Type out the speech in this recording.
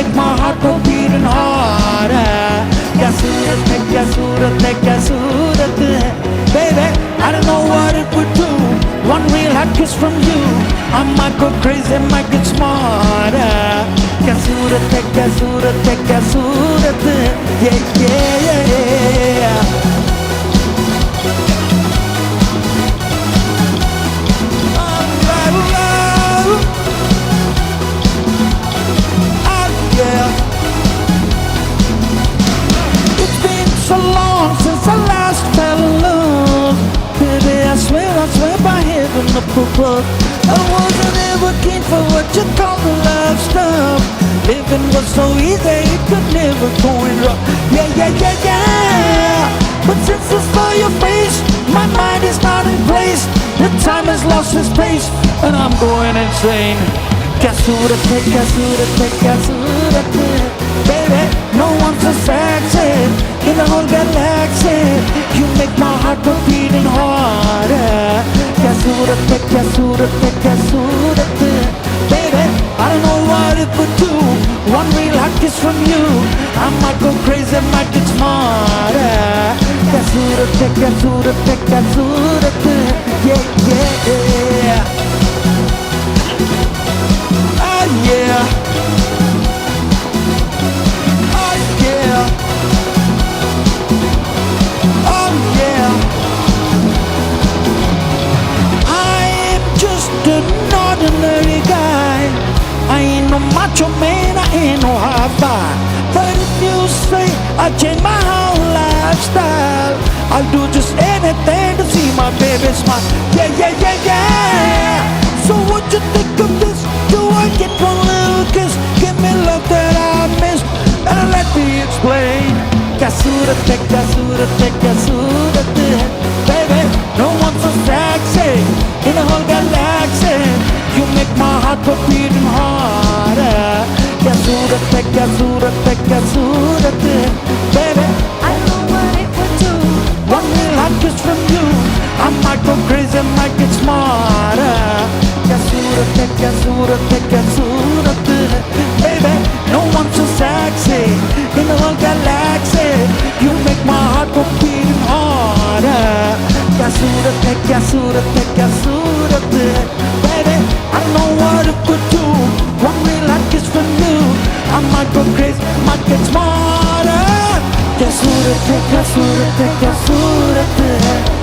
make my heart go beating harder. क्या सूरत है, क्या सूरत है, क्या सूरत है. Baby, I don't know what it would do. One real hot kiss from you, I might go crazy, might get smarter. क्या सूरत है, क्या सूरत है, क्या सूरत है. Yeah, yeah, yeah. So long since I last fell in love. Baby, I swear by heaven up above, I wasn't ever keen for what you call the love stuff. Living was so easy, it could never go wrong. Yeah, yeah, yeah, yeah. But since I saw your face, my mind is not in place. The time has lost its pace, and I'm going insane. क्या सूरत है, क्या सूरत है, क्या सूरत है. Baby, no one's so sexy in the whole galaxy. You make my heart go beating harder. क्या सूरत है, क्या सूरत है, क्या सूरत है. Baby, I don't know what it would do. One real hot kiss from you, I might go crazy, might get smarter. क्या सूरत है, क्या सूरत है, क्या सूरत है. Yeah, yeah, yeah. Oh yeah. Ordinary guy, I ain't no macho man, I ain't no high five. But if you say I change my whole lifestyle, I'll do just anything to see my baby smile. Yeah, yeah, yeah, yeah. So what you think of this? Do I get one little kiss? Give me love that I miss, and let me explain. क्या सूरत है, क्या सूरत है, क्या सूरत है. Baby, no one's so sexy in the whole galaxy. You make my heart go beating harder. क्या सूरत है, क्या सूरत है, क्या सूरत है. Baby, I know what it would do. one real hot kiss from you, I might go crazy, might get smarter. क्या सूरत है, क्या सूरत है, क्या सूरत है. Baby, no one's so sexy in the whole galaxy. You make my heart go beating harder. क्या सूरत है, क्या सूरत है, क्या सूरत है. Baby, I don't know what it could do. One real hot kiss from you, I might go crazy, might get smarter. क्या सूरत है, क्या सूरत है, क्या सूरत है.